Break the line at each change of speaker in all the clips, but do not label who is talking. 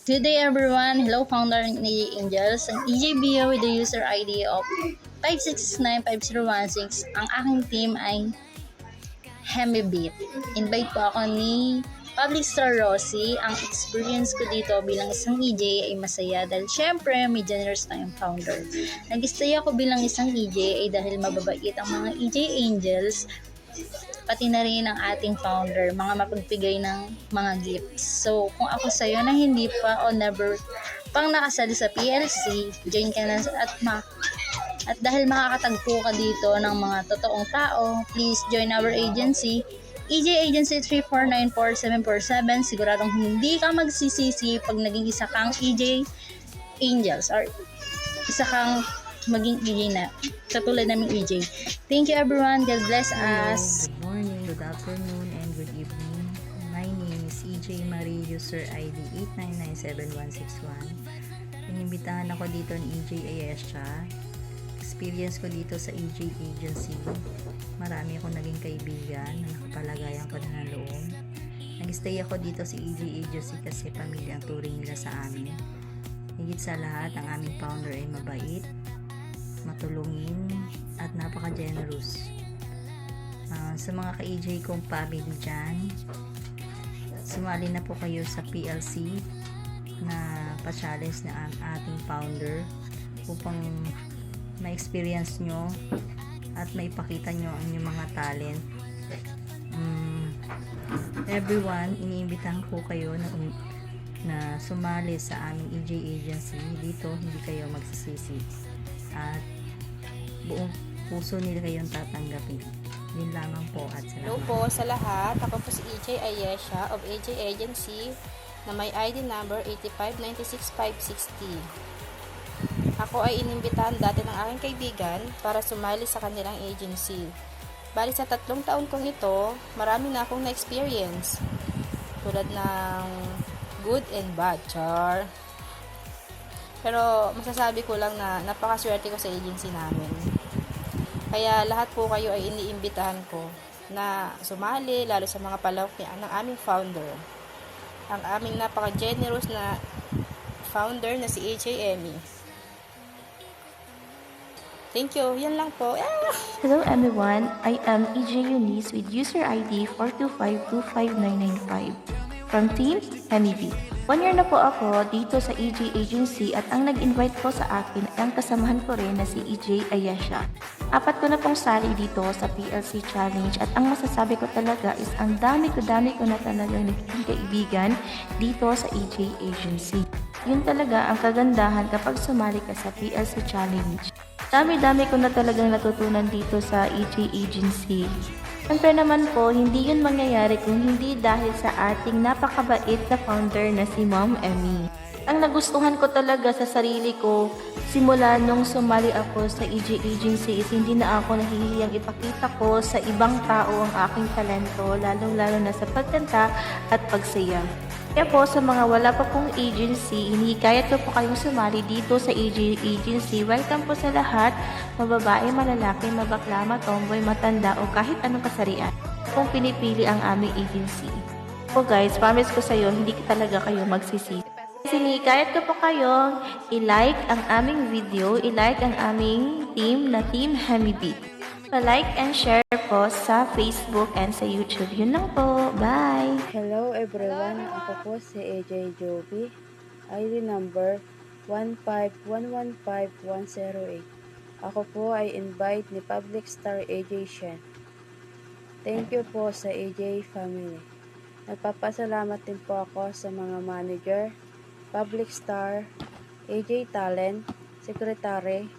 Good day everyone! Hello founder ng EJ Angels. Ang EJ Bio with the user ID of 5695016. Ang aking team ay Hemibit. Invite po ako ni Public Star Rosie. Ang experience ko dito bilang isang EJ ay masaya dahil syempre may generous tayong founder. Nag-stay ako bilang isang EJ ay dahil mababait ang mga EJ Angels, pati na rin ang ating founder, mga mapagbigay ng mga gifts. So, kung ako sa'yo na hindi pa o never pang nakasali sa PLC, join ka na at dahil makakatagpo ka dito ng mga totoong tao, please join our agency, EJ Agency 3494747. Siguradong hindi ka magsisisi pag naging isa kang EJ Angels or isa kang maging EJ na katulad namin EJ. Thank you everyone. God bless us.
Good morning, good afternoon, and good evening. My name is EJ Marie, user ID 8997161. Inimbitahan ako dito ni EJ Ayesha. Experience ko dito sa EJ Agency. Marami akong naging kaibigan na nakapalagayan ko na ng loob. Nag-stay ako dito sa EJ Agency kasi pamilya ang turing nila sa amin. Higit sa lahat, ang aming founder ay mabait, matulungin, at napaka-generous. Sa mga ka-EJ kong family dyan, sumali na po kayo sa PLC na pa-challenge na ang ating founder upang ma-experience nyo at maipakita nyo ang inyong mga talent. Everyone, iniimbitahan ko kayo na sumali sa aming EJ Agency. Dito hindi kayo magsisisi at buong puso nila kayong tatanggapin. Yun lamang po at salamat.
Hello po sa lahat. Ako po si EJ Ayesha of EJ Agency na may ID number 8596560. Ako ay inimbitahan dati ng aking kaibigan para sumali sa kanilang agency. Bali sa 3 taon kong ito, marami na akong na-experience. Tulad ng good and bad, char. Pero masasabi ko lang na napakaswerte ko sa agency namin. Kaya lahat po kayo ay iniimbitahan ko na sumali, lalo sa mga palawak ng aming founder. Ang aming napaka-generous na founder na si AJ Emmy. Thank you. Yan lang po.
Hello everyone, I am EJ Eunice with user ID 425-25995 from Team MEB. 1 year na po ako dito sa EJ Agency at ang nag-invite po sa akin ay ang kasamahan ko rin na si EJ Ayesha. 4 ko na pong sali dito sa PLC Challenge at ang masasabi ko talaga is ang dami ko na talagang naging kaibigan dito sa EJ Agency. Yun talaga ang kagandahan kapag sumali ka sa PLC Challenge. Dami-dami ko na talagang natutunan dito sa EJ Agency. Siyempre naman po, hindi yun mangyayari kung hindi dahil sa ating napakabait na founder na si Ma'am Emmy. Ang nagustuhan ko talaga sa sarili ko, simula nung sumali ako sa EJ Agency is hindi na ako nahihiyang ipakita ko sa ibang tao ang aking talento, lalong-lalo na sa pagkanta at pagsaya. Kaya po sa mga wala pa pong agency, hinihikayat ko po kayong sumali dito sa EJ Agency. Welcome po sa lahat, mababae, malalaki, mabakla, matomboy, matanda o kahit anong kasarian kung pinipili ang aming agency. So guys, promise ko sa iyo, hindi talaga kayo magsisi. Hinihikayat ko po kayong i-like ang aming video, i-like ang aming team na Team Hemibit. Pa-like and share po sa Facebook and sa YouTube. Yun lang po. Bye!
Hello everyone, ako po si AJ Joby, ID number 15115-108. Ako po ay invite ni Public Star AJ Shen. Thank you po sa AJ family. Nagpapasalamat din po ako sa mga manager, Public Star, AJ Talent, Secretary,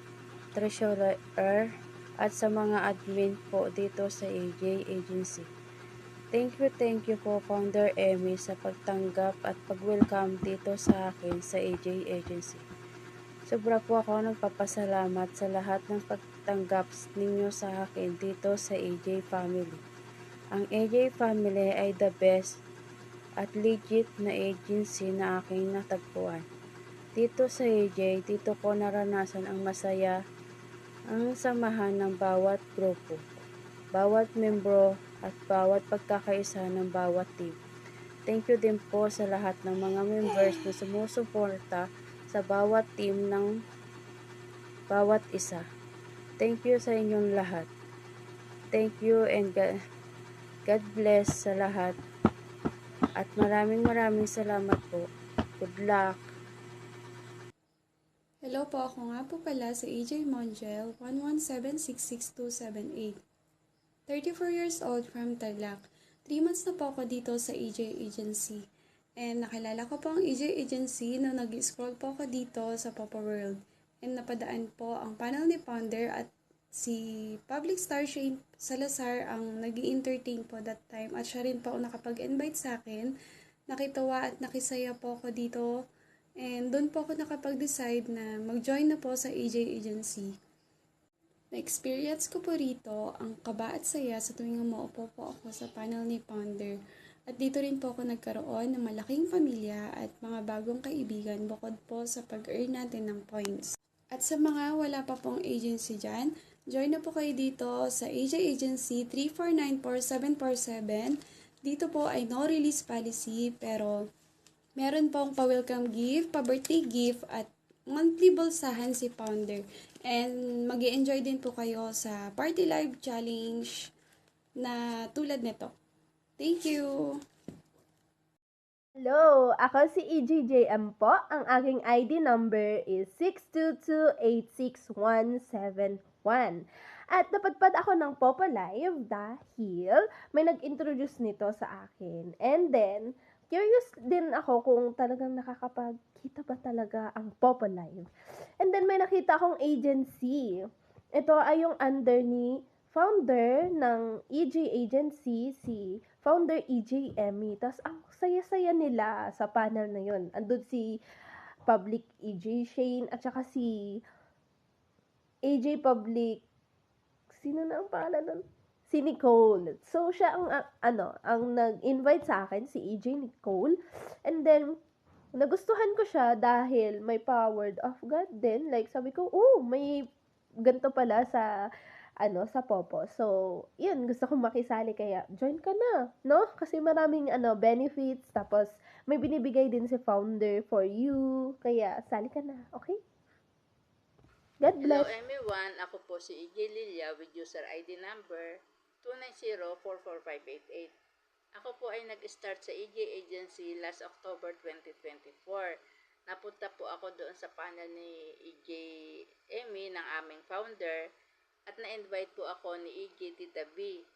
Treasurer, at sa mga admin po dito sa AJ Agency. Thank you po Founder Emmy sa pagtanggap at pag-welcome dito sa akin sa AJ Agency. Sobra po ako nagpapasalamat sa lahat ng pagtanggap ninyo sa akin dito sa AJ Family. Ang AJ Family ay the best at legit na agency na aking natagpuan. Dito sa AJ, dito ko naranasan ang masaya, ang samahan ng bawat grupo, bawat membro at bawat pagkakaisa ng bawat team. Thank you din po sa lahat ng mga members na sumusuporta sa bawat team ng bawat isa. Thank you sa inyong lahat. Thank you and God bless sa lahat. At maraming salamat po. Good luck.
Hello po, ako nga po pala si AJ Monjel, 117666278. 34 years old from Tarlac. 3 months na po ako dito sa AJ Agency. And nakilala ko po ang AJ Agency nung nag-scroll po ako dito sa Papa World. And napadaan po ang panel ni Founder at si Public Star Shane Salazar ang nag-i-entertain po that time. At siya rin po ang nakapag-invite sa akin. Nakitawa at nakisaya po ako dito. And doon po ako nakapag-decide na mag-join na po sa AJ Agency. Na-experience ko po rito ang kaba at saya sa tuwing umaupo po ako sa panel ni Ponder. At dito rin po ako nagkaroon ng malaking pamilya at mga bagong kaibigan bukod po sa pag-earn natin ng points. At sa mga wala pa pong agency dyan, join na po kayo dito sa AJ Agency 3494747. Dito po ay no release policy pero meron pong pa-welcome gift, pa-birthday gift at monthly bulsahan si Founder. And mag-i-enjoy din po kayo sa Party Live Challenge na tulad nito. Thank you!
Hello, ako si EJJM po. Ang aking ID number is 622-86171. At napadpad ako ng Popo Live dahil may nag-introduce nito sa akin. And then, curious din ako kung talagang nakakapagkita ba talaga ang Popo Live. And then may nakita akong agency. Ito ay yung under ni founder ng EJ Agency, si founder EJ Emmy. Tapos ang saya-saya nila sa panel na yun. Andun si Public EJ Shane at saka si AJ Public, sino na ang pangalan nun? Si Nicole. So, siya ang, ang nag-invite sa akin, si EJ Nicole. And then, nagustuhan ko siya dahil may powered of God din. Like, sabi ko, may ganito pala sa, sa Popo. So, yun, gusto kong makisali kaya join ka na, no? Kasi maraming, benefits. Tapos, may binibigay din si founder for you. Kaya, sali ka na, okay? God
Hello
bless.
everyone, ako po si EJ Lilia with user ID number 290-44588. Ako po ay nag-start sa EJ Agency last October 2024. Napunta po ako doon sa panel ni EJ Emmy ng aming founder at na-invite po ako ni EJ Tita B.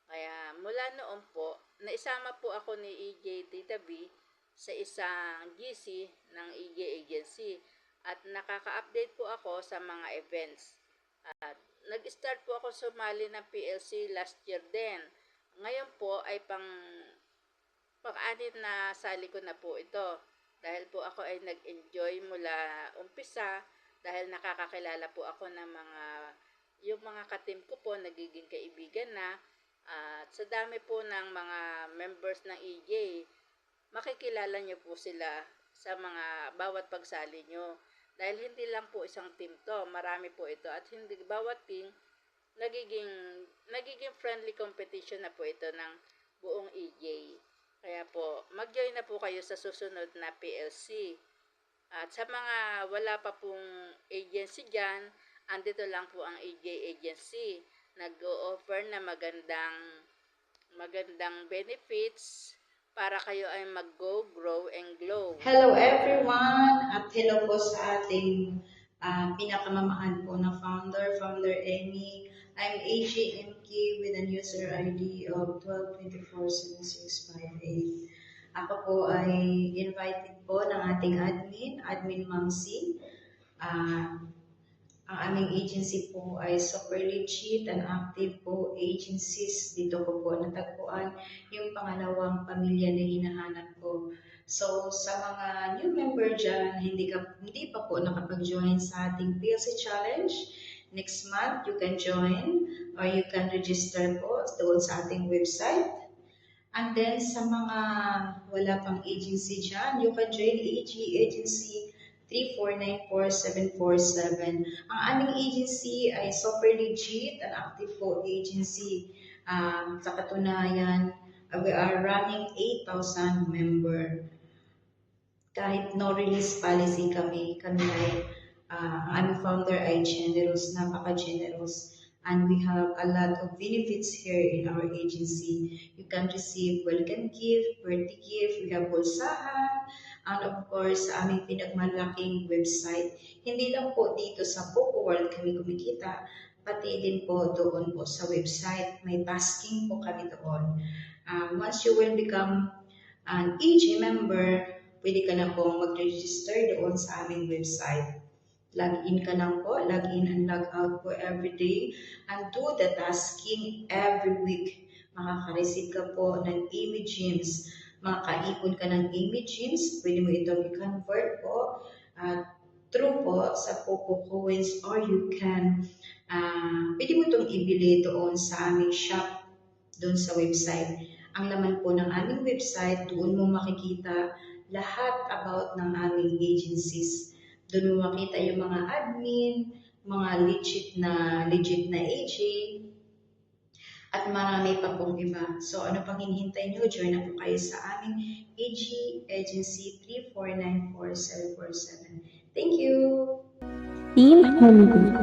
Kaya mula noon po, naisama po ako ni EJ Tita B sa isang GC ng EJ Agency at nakaka-update po ako sa mga events. At nag-start po ako sumali ng PLC last year din. Ngayon po ay pang-anim na sali ko na po ito. Dahil po ako ay nag-enjoy mula umpisa dahil nakakakilala po ako ng yung mga katim ko po nagiging kaibigan na. At sa dami po ng mga members ng EJ, makikilala niyo po sila sa mga bawat pagsali nyo. Dahil hindi lang po isang team to, marami po ito at hindi bawat team nagiging friendly competition na po ito ng buong EJ. Kaya po, mag-join na po kayo sa susunod na PLC. At sa mga wala pa pong agency dyan, andito lang po ang EJ Agency. Nag-o-offer na magandang benefits para kayo ay mag-go, grow, and glow.
Hello everyone! At hello po sa ating pinakamamahal po na founder, Founder Emmy. I'm AJ MK with an user ID of 12247658. Ako po ay invited po ng ating admin Mamsi. Ang aming agency po ay super legit and active po agencies. Dito ko po natagpuan yung pangalawang pamilya na hinahanap ko. So, sa mga new member dyan, hindi pa po nakapag-join sa ating PLC Challenge, next month you can join or you can register po doon sa ating website. And then, sa mga wala pang agency dyan, you can join AG Agency 3494747. Ang aming agency ay super legit and active po agency. Sa katunayan, We are running 8,000 member. Kahit no release policy kami ay ang aming founder ay generous, napaka-generous. And we have a lot of benefits here in our agency. You can receive welcome gift, birthday gift, we have bulsahan, and of course, sa aming pinagmalaking website. Hindi lang po dito sa Popo World kami kumikita, pati din po doon po sa website. May tasking po kami doon. Once you will become an EJ member, pwede ka na pong mag-register doon sa aming website. Log in ka lang po, log in and log out po every day, and do the tasking every week. Makaka-receive ka po ng Amy Gems. Makakaipon ka ng Amy Gems, pwede mo itong i-convert po through po sa Popo Coins, or you can, pwede mo itong ibili doon sa aming shop, doon sa website. Ang laman po ng aming website, doon mo makikita lahat about ng aming agencies. Doon mo makita yung mga admin, mga legit na AJ, at marami pa pong iba. So ano pang hinihintay nyo? Join na po kayo sa aming AJ Agency 3494747. Thank you!
Team Hemibit.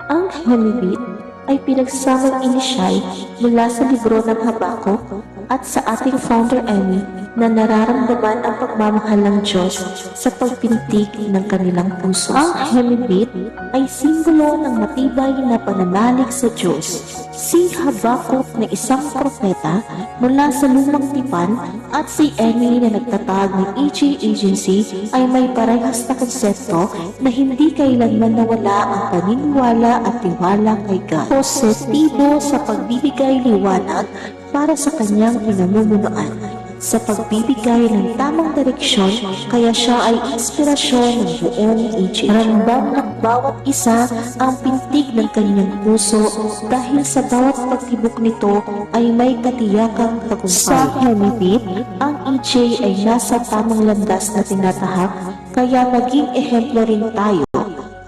Ang Hemibit ay pinagsamang inisyal mula sa libro ng Habakuk at sa ating founder Emmy na nararamdaman ang pagmamahal ng Diyos sa pagpintig ng kanilang puso. Ang Hemibit ay simbolo ng matibay na pananalig sa Diyos. Si Habakuk na isang propeta mula sa lumang tipan at si Emmy na nagtatag ng EJ Agency ay may parehas na konsepto na hindi kailanman nawala ang paniniwala at tiwala kay God. Positibo sa pagbibigay liwanag para sa kanyang pinamumunuan, sa pagbibigay ng tamang direksyon, kaya siya ay inspirasyon ng buong EJ. Ramdam ng bawat isa ang pintig ng kanyang puso dahil sa bawat pagtibok nito ay may katiyakang tagumpay. Sa Hemibit, ang EJ ay nasa tamang landas na tinatahak, kaya maging ehemplo rin tayo,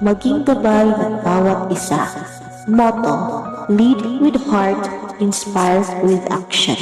maging gabay ng bawat isa. Motto: Lead with heart, inspired with action.